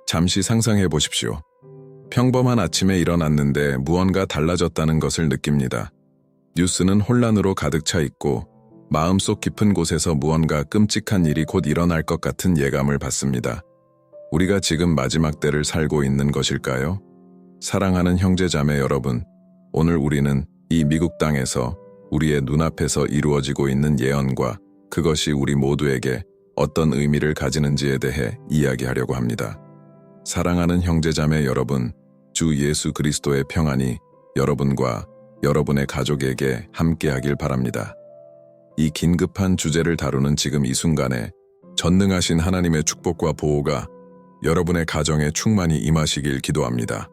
잠시 상상해 보십시오. 평범한 아침에 일어났는데 무언가 달라졌다는 것을 느낍니다. 뉴스는 혼란으로 가득 차 있고 마음속 깊은 곳에서 무언가 끔찍한 일이 곧 일어날 것 같은 예감을 받습니다. 우리가 지금 마지막 때를 살고 있는 것일까요? 사랑하는 형제자매 여러분, 오늘 우리는 이 미국 땅에서 우리의 눈앞에서 이루어지고 있는 예언과 그것이 우리 모두에게 어떤 의미를 가지는지에 대해 이야기하려고 합니다. 사랑하는 형제자매 여러분, 주 예수 그리스도의 평안이 여러분과 여러분의 가족에게 함께하길 바랍니다. 이 긴급한 주제를 다루는 지금 이 순간에 전능하신 하나님의 축복과 보호가 여러분의 가정에 충만히 임하시길 기도합니다.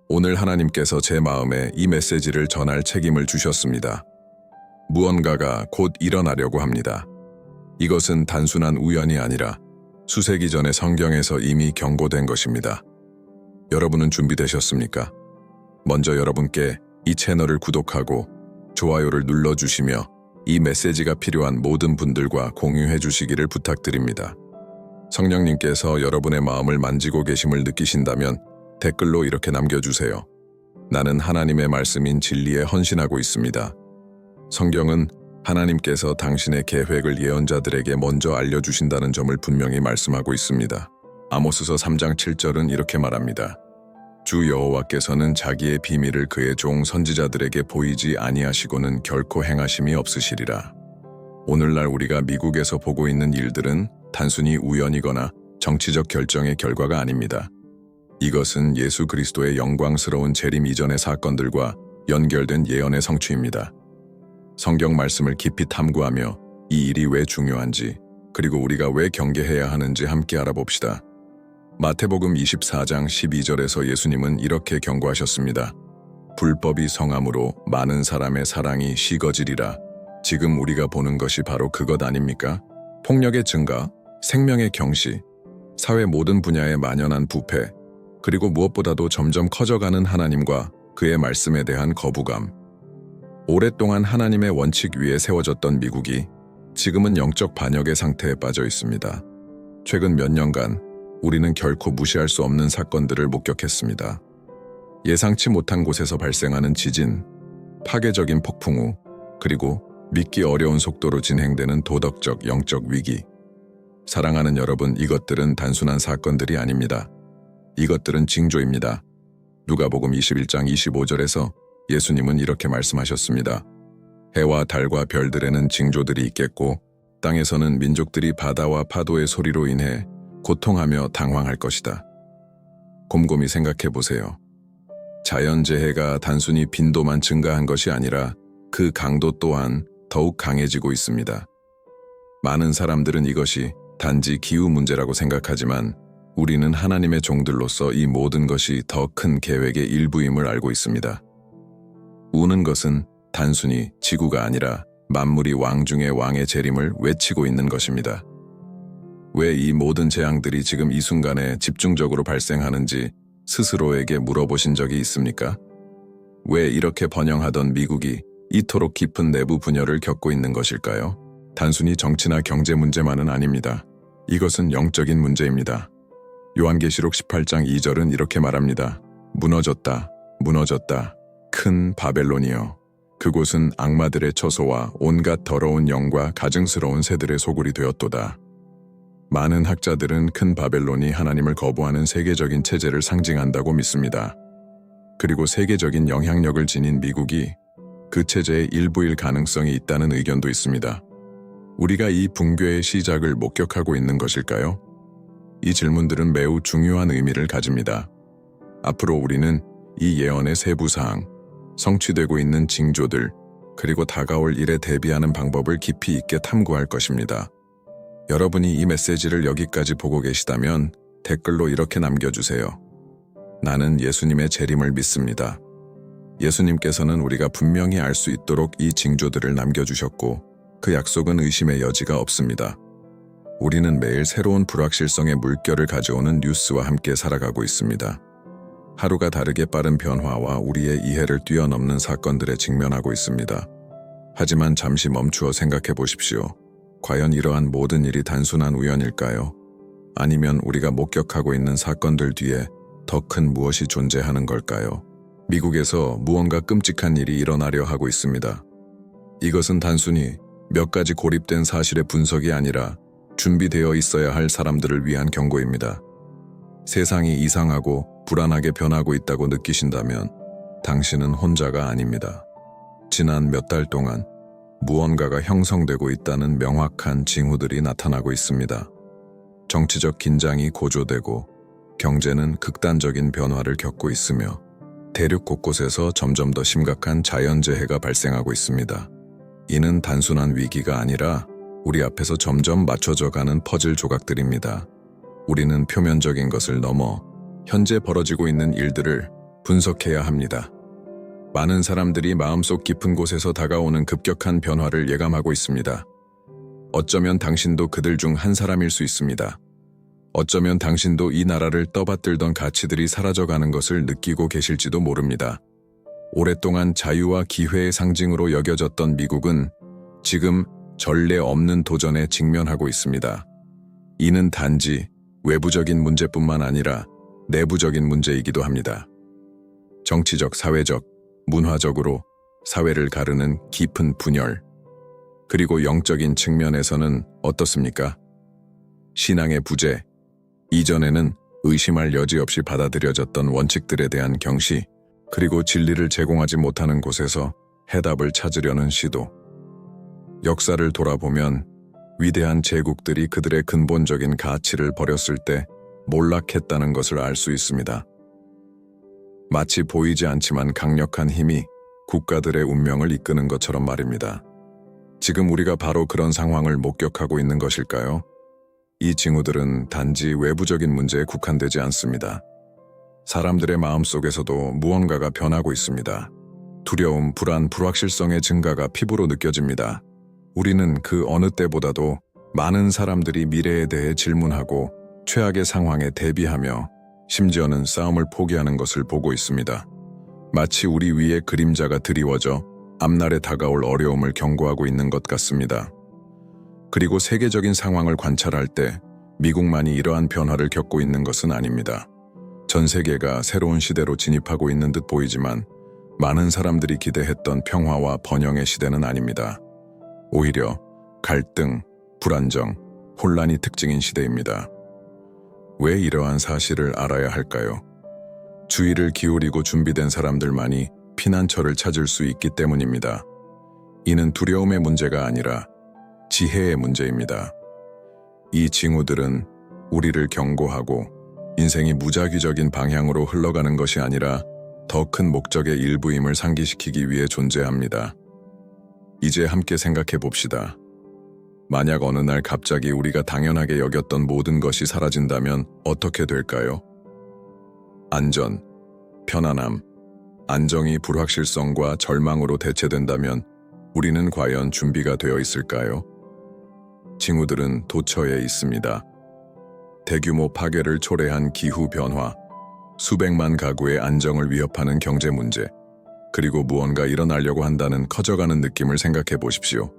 오늘 하나님께서 제 마음에 이 메시지를 전할 책임을 주셨습니다. 무언가가 곧 일어나려고 합니다. 이것은 단순한 우연이 아니라 수세기 전에 성경에서 이미 경고된 것입니다. 여러분은 준비되셨습니까? 먼저 여러분께 이 채널을 구독하고 좋아요를 눌러주시며 이 메시지가 필요한 모든 분들과 공유해 주시기를 부탁드립니다. 성령님께서 여러분의 마음을 만지고 계심을 느끼신다면 댓글로 이렇게 남겨주세요. 나는 하나님의 말씀인 진리에 헌신하고 있습니다. 성경은 하나님께서 당신의 계획을 예언자들에게 먼저 알려주신다는 점을 분명히 말씀하고 있습니다. 아모스서 3장 7절은 이렇게 말합니다. 주 여호와께서는 자기의 비밀을 그의 종 선지자들에게 보이지 아니하시고는 결코 행하심이 없으시리라. 오늘날 우리가 미국에서 보고 있는 일들은 단순히 우연이거나 정치적 결정의 결과가 아닙니다. 이것은 예수 그리스도의 영광스러운 재림 이전의 사건들과 연결된 예언의 성취입니다. 성경 말씀을 깊이 탐구하며 이 일이 왜 중요한지, 그리고 우리가 왜 경계해야 하는지 함께 알아봅시다. 마태복음 24장 12절에서 예수님은 이렇게 경고하셨습니다. 불법이 성함으로 많은 사람의 사랑이 식어지리라. 지금 우리가 보는 것이 바로 그것 아닙니까? 폭력의 증가, 생명의 경시, 사회 모든 분야에 만연한 부패, 그리고 무엇보다도 점점 커져가는 하나님과 그의 말씀에 대한 거부감. 오랫동안 하나님의 원칙 위에 세워졌던 미국이 지금은 영적 반역의 상태에 빠져 있습니다. 최근 몇 년간 우리는 결코 무시할 수 없는 사건들을 목격했습니다. 예상치 못한 곳에서 발생하는 지진, 파괴적인 폭풍우, 그리고 믿기 어려운 속도로 진행되는 도덕적, 영적 위기. 사랑하는 여러분, 이것들은 단순한 사건들이 아닙니다. 이것들은 징조입니다. 누가복음 21장 25절에서 예수님은 이렇게 말씀하셨습니다. 해와 달과 별들에는 징조들이 있겠고 땅에서는 민족들이 바다와 파도의 소리로 인해 고통하며 당황할 것이다. 곰곰이 생각해 보세요. 자연재해가 단순히 빈도만 증가한 것이 아니라 그 강도 또한 더욱 강해지고 있습니다. 많은 사람들은 이것이 단지 기후 문제라고 생각하지만 우리는 하나님의 종들로서 이 모든 것이 더 큰 계획의 일부임을 알고 있습니다. 우는 것은 단순히 지구가 아니라 만물이 왕 중의 왕의 재림을 외치고 있는 것입니다. 왜 이 모든 재앙들이 지금 이 순간에 집중적으로 발생하는지 스스로에게 물어보신 적이 있습니까? 왜 이렇게 번영하던 미국이 이토록 깊은 내부 분열을 겪고 있는 것일까요? 단순히 정치나 경제 문제만은 아닙니다. 이것은 영적인 문제입니다. 요한계시록 18장 2절은 이렇게 말합니다. 무너졌다, 무너졌다. 큰 바벨론이여. 그곳은 악마들의 처소와 온갖 더러운 영과 가증스러운 새들의 소굴이 되었도다. 많은 학자들은 큰 바벨론이 하나님을 거부하는 세계적인 체제를 상징한다고 믿습니다. 그리고 세계적인 영향력을 지닌 미국이 그 체제의 일부일 가능성이 있다는 의견도 있습니다. 우리가 이 붕괴의 시작을 목격하고 있는 것일까요? 이 질문들은 매우 중요한 의미를 가집니다. 앞으로 우리는 이 예언의 세부 사항, 성취되고 있는 징조들, 그리고 다가올 일에 대비하는 방법을 깊이 있게 탐구할 것입니다. 여러분이 이 메시지를 여기까지 보고 계시다면 댓글로 이렇게 남겨주세요. 나는 예수님의 재림을 믿습니다. 예수님께서는 우리가 분명히 알 수 있도록 이 징조들을 남겨주셨고 그 약속은 의심의 여지가 없습니다. 우리는 매일 새로운 불확실성의 물결을 가져오는 뉴스와 함께 살아가고 있습니다. 하루가 다르게 빠른 변화와 우리의 이해를 뛰어넘는 사건들에 직면하고 있습니다. 하지만 잠시 멈추어 생각해 보십시오. 과연 이러한 모든 일이 단순한 우연일까요? 아니면 우리가 목격하고 있는 사건들 뒤에 더 큰 무엇이 존재하는 걸까요? 미국에서 무언가 끔찍한 일이 일어나려 하고 있습니다. 이것은 단순히 몇 가지 고립된 사실의 분석이 아니라 준비되어 있어야 할 사람들을 위한 경고입니다. 세상이 이상하고 불안하게 변하고 있다고 느끼신다면 당신은 혼자가 아닙니다. 지난 몇 달 동안 무언가가 형성되고 있다는 명확한 징후들이 나타나고 있습니다. 정치적 긴장이 고조되고 경제는 극단적인 변화를 겪고 있으며 대륙 곳곳에서 점점 더 심각한 자연재해가 발생하고 있습니다. 이는 단순한 위기가 아니라 우리 앞에서 점점 맞춰져 가는 퍼즐 조각들입니다. 우리는 표면적인 것을 넘어 현재 벌어지고 있는 일들을 분석해야 합니다. 많은 사람들이 마음속 깊은 곳에서 다가오는 급격한 변화를 예감하고 있습니다. 어쩌면 당신도 그들 중 한 사람일 수 있습니다. 어쩌면 당신도 이 나라를 떠받들던 가치들이 사라져가는 것을 느끼고 계실지도 모릅니다. 오랫동안 자유와 기회의 상징으로 여겨졌던 미국은 지금 전례 없는 도전에 직면하고 있습니다. 이는 단지 외부적인 문제뿐만 아니라 내부적인 문제이기도 합니다. 정치적, 사회적, 문화적으로 사회를 가르는 깊은 분열, 그리고 영적인 측면에서는 어떻습니까? 신앙의 부재, 이전에는 의심할 여지 없이 받아들여졌던 원칙들에 대한 경시, 그리고 진리를 제공하지 못하는 곳에서 해답을 찾으려는 시도. 역사를 돌아보면 위대한 제국들이 그들의 근본적인 가치를 버렸을 때 몰락했다는 것을 알 수 있습니다. 마치 보이지 않지만 강력한 힘이 국가들의 운명을 이끄는 것처럼 말입니다. 지금 우리가 바로 그런 상황을 목격하고 있는 것일까요? 이 징후들은 단지 외부적인 문제에 국한되지 않습니다. 사람들의 마음속에서도 무언가가 변하고 있습니다. 두려움, 불안, 불확실성의 증가가 피부로 느껴집니다. 우리는 그 어느 때보다도 많은 사람들이 미래에 대해 질문하고 최악의 상황에 대비하며 심지어는 싸움을 포기하는 것을 보고 있습니다. 마치 우리 위에 그림자가 드리워져 앞날에 다가올 어려움을 경고하고 있는 것 같습니다. 그리고 세계적인 상황을 관찰할 때 미국만이 이러한 변화를 겪고 있는 것은 아닙니다. 전 세계가 새로운 시대로 진입하고 있는 듯 보이지만 많은 사람들이 기대했던 평화와 번영의 시대는 아닙니다. 오히려 갈등, 불안정, 혼란이 특징인 시대입니다. 왜 이러한 사실을 알아야 할까요? 주의를 기울이고 준비된 사람들만이 피난처를 찾을 수 있기 때문입니다. 이는 두려움의 문제가 아니라 지혜의 문제입니다. 이 징후들은 우리를 경고하고 인생이 무작위적인 방향으로 흘러가는 것이 아니라 더 큰 목적의 일부임을 상기시키기 위해 존재합니다. 이제 함께 생각해 봅시다. 만약 어느 날 갑자기 우리가 당연하게 여겼던 모든 것이 사라진다면 어떻게 될까요? 안전, 편안함, 안정이 불확실성과 절망으로 대체된다면 우리는 과연 준비가 되어 있을까요? 징후들은 도처에 있습니다. 대규모 파괴를 초래한 기후변화, 수백만 가구의 안정을 위협하는 경제 문제, 그리고 무언가 일어나려고 한다는 커져가는 느낌을 생각해 보십시오.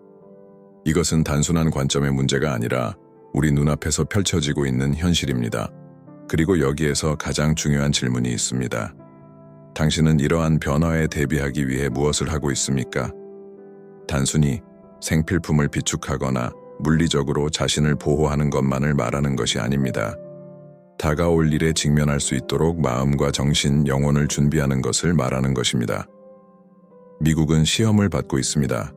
이것은 단순한 관점의 문제가 아니라 우리 눈앞에서 펼쳐지고 있는 현실입니다. 그리고 여기에서 가장 중요한 질문이 있습니다. 당신은 이러한 변화에 대비하기 위해 무엇을 하고 있습니까? 단순히 생필품을 비축하거나 물리적으로 자신을 보호하는 것만을 말하는 것이 아닙니다. 다가올 일에 직면할 수 있도록 마음과 정신, 영혼을 준비하는 것을 말하는 것입니다. 미국은 시험을 받고 있습니다.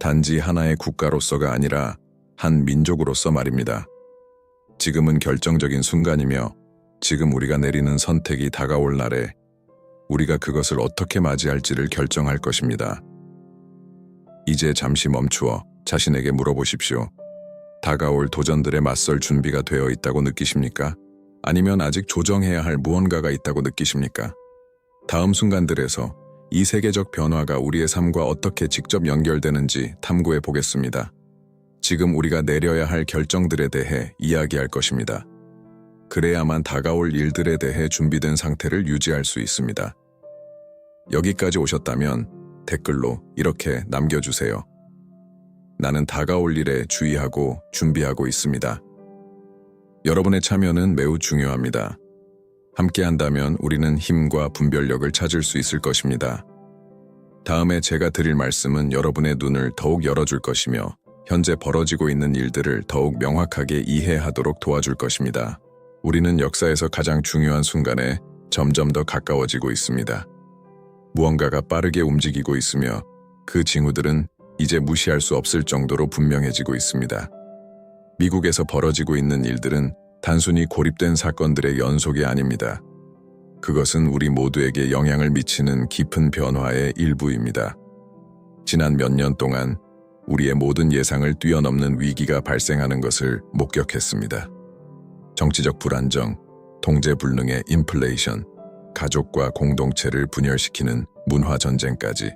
단지 하나의 국가로서가 아니라 한 민족으로서 말입니다. 지금은 결정적인 순간이며 지금 우리가 내리는 선택이 다가올 날에 우리가 그것을 어떻게 맞이할지를 결정할 것입니다. 이제 잠시 멈추어 자신에게 물어보십시오. 다가올 도전들에 맞설 준비가 되어 있다고 느끼십니까? 아니면 아직 조정해야 할 무언가가 있다고 느끼십니까? 다음 순간들에서 이 세계적 변화가 우리의 삶과 어떻게 직접 연결되는지 탐구해 보겠습니다. 지금 우리가 내려야 할 결정들에 대해 이야기할 것입니다. 그래야만 다가올 일들에 대해 준비된 상태를 유지할 수 있습니다. 여기까지 오셨다면 댓글로 이렇게 남겨주세요. 나는 다가올 일에 주의하고 준비하고 있습니다. 여러분의 참여는 매우 중요합니다. 함께 한다면 우리는 힘과 분별력을 찾을 수 있을 것입니다. 다음에 제가 드릴 말씀은 여러분의 눈을 더욱 열어줄 것이며 현재 벌어지고 있는 일들을 더욱 명확하게 이해하도록 도와줄 것입니다. 우리는 역사에서 가장 중요한 순간에 점점 더 가까워지고 있습니다. 무언가가 빠르게 움직이고 있으며 그 징후들은 이제 무시할 수 없을 정도로 분명해지고 있습니다. 미국에서 벌어지고 있는 일들은 단순히 고립된 사건들의 연속이 아닙니다. 그것은 우리 모두에게 영향을 미치는 깊은 변화의 일부입니다. 지난 몇 년 동안 우리의 모든 예상을 뛰어넘는 위기가 발생하는 것을 목격했습니다. 정치적 불안정, 통제불능의 인플레이션, 가족과 공동체를 분열시키는 문화전쟁까지.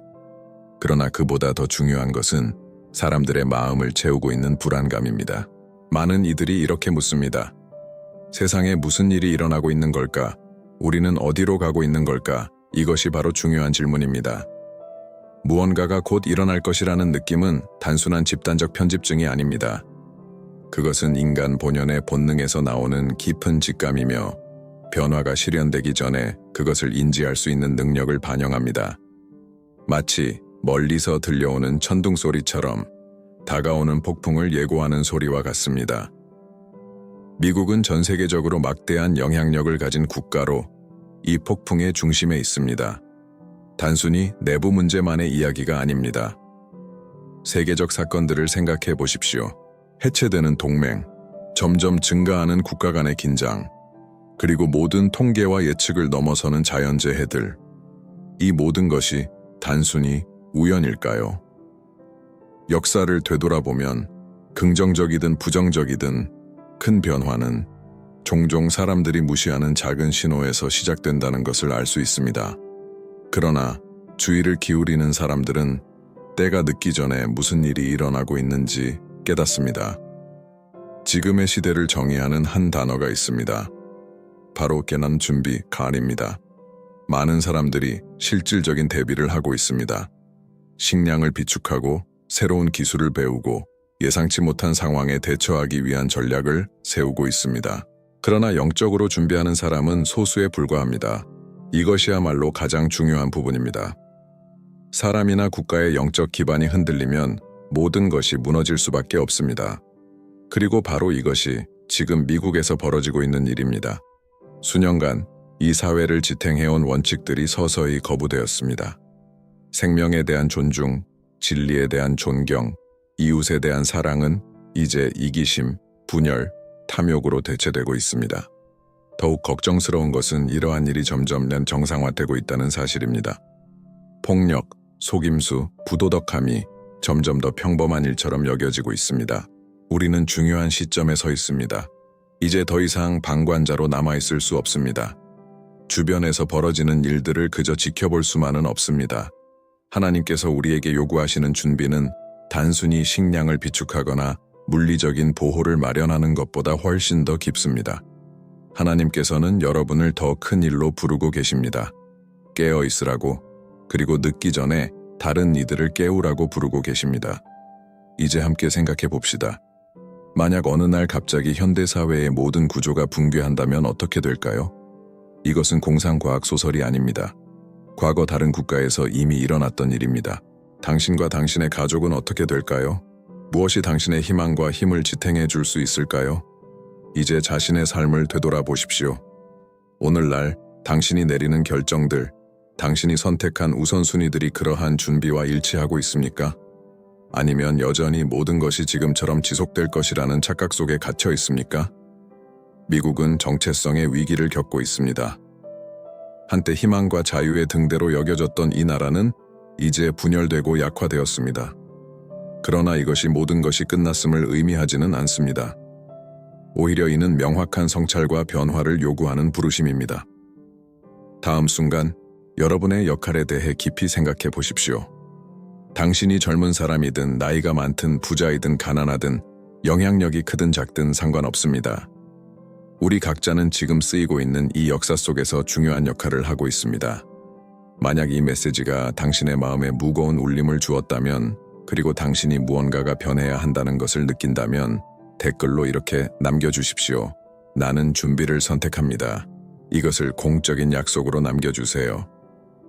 그러나 그보다 더 중요한 것은 사람들의 마음을 채우고 있는 불안감입니다. 많은 이들이 이렇게 묻습니다. 세상에 무슨 일이 일어나고 있는 걸까? 우리는 어디로 가고 있는 걸까? 이것이 바로 중요한 질문입니다. 무언가가 곧 일어날 것이라는 느낌은 단순한 집단적 편집증이 아닙니다. 그것은 인간 본연의 본능에서 나오는 깊은 직감이며 변화가 실현되기 전에 그것을 인지할 수 있는 능력을 반영합니다. 마치 멀리서 들려오는 천둥 소리처럼 다가오는 폭풍을 예고하는 소리와 같습니다. 미국은 전 세계적으로 막대한 영향력을 가진 국가로 이 폭풍의 중심에 있습니다. 단순히 내부 문제만의 이야기가 아닙니다. 세계적 사건들을 생각해 보십시오. 해체되는 동맹, 점점 증가하는 국가 간의 긴장, 그리고 모든 통계와 예측을 넘어서는 자연재해들. 이 모든 것이 단순히 우연일까요? 역사를 되돌아보면 긍정적이든 부정적이든 큰 변화는 종종 사람들이 무시하는 작은 신호에서 시작된다는 것을 알 수 있습니다. 그러나 주의를 기울이는 사람들은 때가 늦기 전에 무슨 일이 일어나고 있는지 깨닫습니다. 지금의 시대를 정의하는 한 단어가 있습니다. 바로 깨난 준비, 가을입니다. 많은 사람들이 실질적인 대비를 하고 있습니다. 식량을 비축하고 새로운 기술을 배우고 예상치 못한 상황에 대처하기 위한 전략을 세우고 있습니다. 그러나 영적으로 준비하는 사람은 소수에 불과합니다. 이것이야말로 가장 중요한 부분입니다. 사람이나 국가의 영적 기반이 흔들리면 모든 것이 무너질 수밖에 없습니다. 그리고 바로 이것이 지금 미국에서 벌어지고 있는 일입니다. 수년간 이 사회를 지탱해온 원칙들이 서서히 거부되었습니다. 생명에 대한 존중, 진리에 대한 존경, 이웃에 대한 사랑은 이제 이기심, 분열, 탐욕으로 대체되고 있습니다. 더욱 걱정스러운 것은 이러한 일이 점점 정상화되고 있다는 사실입니다. 폭력, 속임수, 부도덕함이 점점 더 평범한 일처럼 여겨지고 있습니다. 우리는 중요한 시점에 서 있습니다. 이제 더 이상 방관자로 남아있을 수 없습니다. 주변에서 벌어지는 일들을 그저 지켜볼 수만은 없습니다. 하나님께서 우리에게 요구하시는 준비는 단순히 식량을 비축하거나 물리적인 보호를 마련하는 것보다 훨씬 더 깊습니다. 하나님께서는 여러분을 더 큰 일로 부르고 계십니다. 깨어 있으라고, 그리고 늦기 전에 다른 이들을 깨우라고 부르고 계십니다. 이제 함께 생각해 봅시다. 만약 어느 날 갑자기 현대사회의 모든 구조가 붕괴한다면 어떻게 될까요? 이것은 공상과학 소설이 아닙니다. 과거 다른 국가에서 이미 일어났던 일입니다. 당신과 당신의 가족은 어떻게 될까요? 무엇이 당신의 희망과 힘을 지탱해 줄 수 있을까요? 이제 자신의 삶을 되돌아보십시오. 오늘날 당신이 내리는 결정들, 당신이 선택한 우선순위들이 그러한 준비와 일치하고 있습니까? 아니면 여전히 모든 것이 지금처럼 지속될 것이라는 착각 속에 갇혀 있습니까? 미국은 정체성의 위기를 겪고 있습니다. 한때 희망과 자유의 등대로 여겨졌던 이 나라는 이제 분열되고 약화되었습니다. 그러나 이것이 모든 것이 끝났음을 의미하지는 않습니다. 오히려 이는 명확한 성찰과 변화를 요구하는 부르심입니다. 다음 순간 여러분의 역할에 대해 깊이 생각해 보십시오. 당신이 젊은 사람이든 나이가 많든 부자이든 가난하든 영향력이 크든 작든 상관없습니다. 우리 각자는 지금 쓰이고 있는 이 역사 속에서 중요한 역할을 하고 있습니다. 만약 이 메시지가 당신의 마음에 무거운 울림을 주었다면, 그리고 당신이 무언가가 변해야 한다는 것을 느낀다면 댓글로 이렇게 남겨주십시오. 나는 준비를 선택합니다. 이것을 공적인 약속으로 남겨주세요.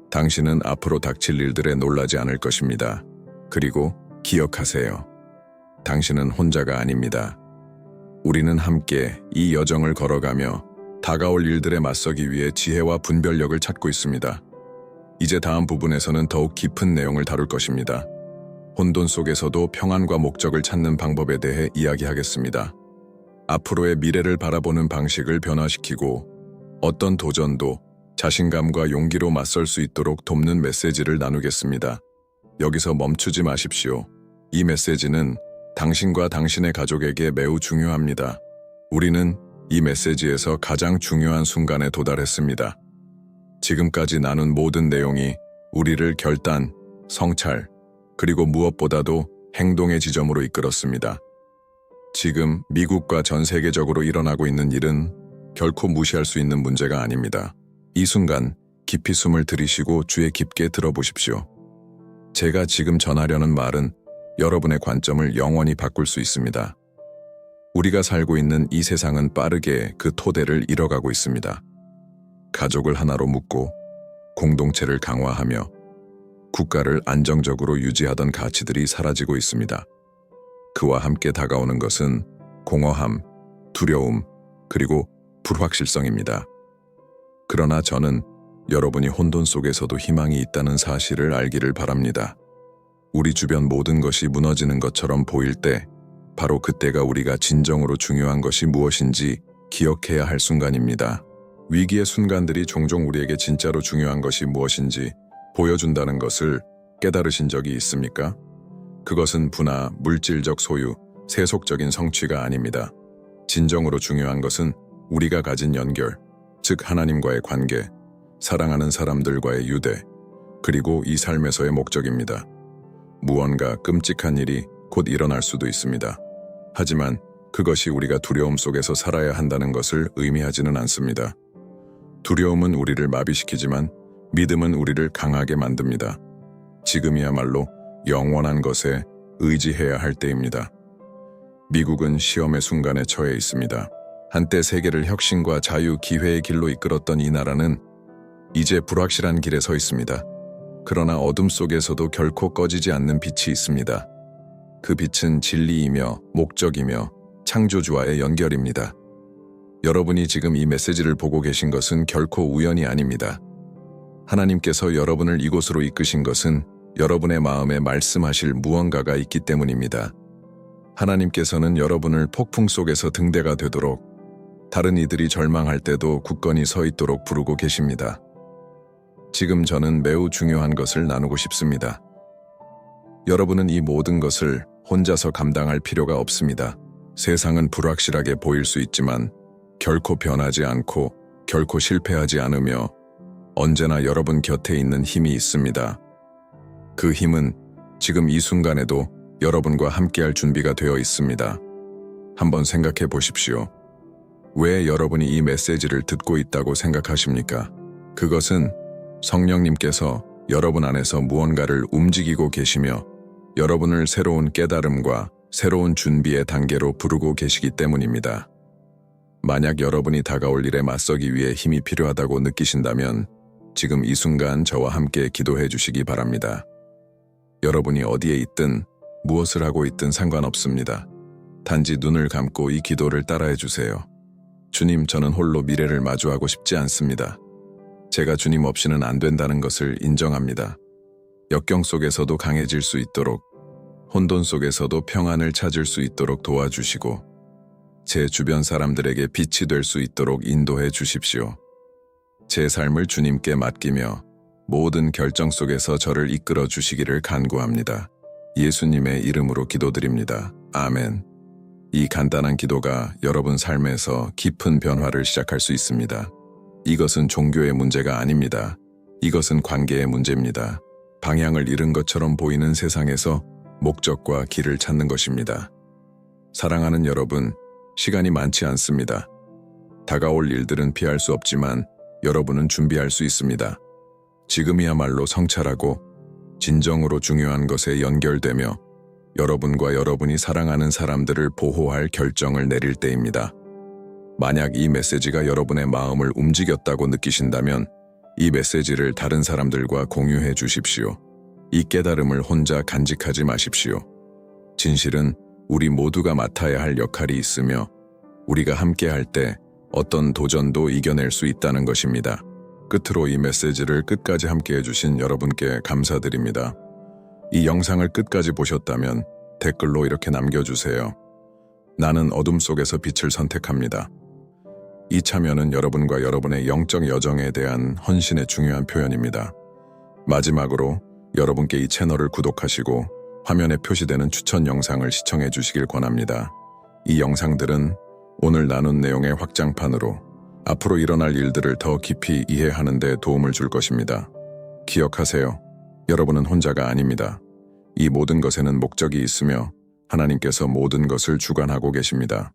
당신은 앞으로 닥칠 일들에 놀라지 않을 것입니다. 그리고 기억하세요. 당신은 혼자가 아닙니다. 우리는 함께 이 여정을 걸어가며 다가올 일들에 맞서기 위해 지혜와 분별력을 찾고 있습니다. 이제 다음 부분에서는 더욱 깊은 내용을 다룰 것입니다. 혼돈 속에서도 평안과 목적을 찾는 방법에 대해 이야기하겠습니다. 앞으로의 미래를 바라보는 방식을 변화시키고 어떤 도전도 자신감과 용기로 맞설 수 있도록 돕는 메시지를 나누겠습니다. 여기서 멈추지 마십시오. 이 메시지는 당신과 당신의 가족에게 매우 중요합니다. 우리는 이 메시지에서 가장 중요한 순간에 도달했습니다. 지금까지 나눈 모든 내용이 우리를 결단, 성찰, 그리고 무엇보다도 행동의 지점으로 이끌었습니다. 지금 미국과 전 세계적으로 일어나고 있는 일은 결코 무시할 수 있는 문제가 아닙니다. 이 순간 깊이 숨을 들이쉬고 귀에 깊게 들어보십시오. 제가 지금 전하려는 말은 여러분의 관점을 영원히 바꿀 수 있습니다. 우리가 살고 있는 이 세상은 빠르게 그 토대를 잃어가고 있습니다. 가족을 하나로 묶고 공동체를 강화하며 국가를 안정적으로 유지하던 가치들이 사라지고 있습니다. 그와 함께 다가오는 것은 공허함, 두려움, 그리고 불확실성입니다. 그러나 저는 여러분이 혼돈 속에서도 희망이 있다는 사실을 알기를 바랍니다. 우리 주변 모든 것이 무너지는 것처럼 보일 때 바로 그때가 우리가 진정으로 중요한 것이 무엇인지 기억해야 할 순간입니다. 위기의 순간들이 종종 우리에게 진짜로 중요한 것이 무엇인지 보여준다는 것을 깨달으신 적이 있습니까? 그것은 부나 물질적 소유, 세속적인 성취가 아닙니다. 진정으로 중요한 것은 우리가 가진 연결, 즉 하나님과의 관계, 사랑하는 사람들과의 유대, 그리고 이 삶에서의 목적입니다. 무언가 끔찍한 일이 곧 일어날 수도 있습니다. 하지만 그것이 우리가 두려움 속에서 살아야 한다는 것을 의미하지는 않습니다. 두려움은 우리를 마비시키지만 믿음은 우리를 강하게 만듭니다. 지금이야말로 영원한 것에 의지해야 할 때입니다. 미국은 시험의 순간에 처해 있습니다. 한때 세계를 혁신과 자유, 기회의 길로 이끌었던 이 나라는 이제 불확실한 길에 서 있습니다. 그러나 어둠 속에서도 결코 꺼지지 않는 빛이 있습니다. 그 빛은 진리이며 목적이며 창조주와의 연결입니다. 여러분이 지금 이 메시지를 보고 계신 것은 결코 우연이 아닙니다. 하나님께서 여러분을 이곳으로 이끄신 것은 여러분의 마음에 말씀하실 무언가가 있기 때문입니다. 하나님께서는 여러분을 폭풍 속에서 등대가 되도록, 다른 이들이 절망할 때도 굳건히 서 있도록 부르고 계십니다. 지금 저는 매우 중요한 것을 나누고 싶습니다. 여러분은 이 모든 것을 혼자서 감당할 필요가 없습니다. 세상은 불확실하게 보일 수 있지만 결코 변하지 않고 결코 실패하지 않으며 언제나 여러분 곁에 있는 힘이 있습니다. 그 힘은 지금 이 순간에도 여러분과 함께할 준비가 되어 있습니다. 한번 생각해 보십시오. 왜 여러분이 이 메시지를 듣고 있다고 생각하십니까? 그것은 성령님께서 여러분 안에서 무언가를 움직이고 계시며 여러분을 새로운 깨달음과 새로운 준비의 단계로 부르고 계시기 때문입니다. 만약 여러분이 다가올 일에 맞서기 위해 힘이 필요하다고 느끼신다면 지금 이 순간 저와 함께 기도해 주시기 바랍니다. 여러분이 어디에 있든 무엇을 하고 있든 상관없습니다. 단지 눈을 감고 이 기도를 따라해 주세요. 주님, 저는 홀로 미래를 마주하고 싶지 않습니다. 제가 주님 없이는 안 된다는 것을 인정합니다. 역경 속에서도 강해질 수 있도록, 혼돈 속에서도 평안을 찾을 수 있도록 도와주시고 제 주변 사람들에게 빛이 될 수 있도록 인도해 주십시오. 제 삶을 주님께 맡기며 모든 결정 속에서 저를 이끌어 주시기를 간구합니다. 예수님의 이름으로 기도드립니다. 아멘. 이 간단한 기도가 여러분 삶에서 깊은 변화를 시작할 수 있습니다. 이것은 종교의 문제가 아닙니다. 이것은 관계의 문제입니다. 방향을 잃은 것처럼 보이는 세상에서 목적과 길을 찾는 것입니다. 사랑하는 여러분, 시간이 많지 않습니다. 다가올 일들은 피할 수 없지만 여러분은 준비할 수 있습니다. 지금이야말로 성찰하고 진정으로 중요한 것에 연결되며 여러분과 여러분이 사랑하는 사람들을 보호할 결정을 내릴 때입니다. 만약 이 메시지가 여러분의 마음을 움직였다고 느끼신다면 이 메시지를 다른 사람들과 공유해 주십시오. 이 깨달음을 혼자 간직하지 마십시오. 진실은 우리 모두가 맡아야 할 역할이 있으며 우리가 함께 할 때 어떤 도전도 이겨낼 수 있다는 것입니다. 끝으로 이 메시지를 끝까지 함께 해주신 여러분께 감사드립니다. 이 영상을 끝까지 보셨다면 댓글로 이렇게 남겨주세요. 나는 어둠 속에서 빛을 선택합니다. 이 참여는 여러분과 여러분의 영적 여정에 대한 헌신의 중요한 표현입니다. 마지막으로 여러분께 이 채널을 구독하시고 화면에 표시되는 추천 영상을 시청해 주시길 권합니다. 이 영상들은 오늘 나눈 내용의 확장판으로 앞으로 일어날 일들을 더 깊이 이해하는 데 도움을 줄 것입니다. 기억하세요. 여러분은 혼자가 아닙니다. 이 모든 것에는 목적이 있으며 하나님께서 모든 것을 주관하고 계십니다.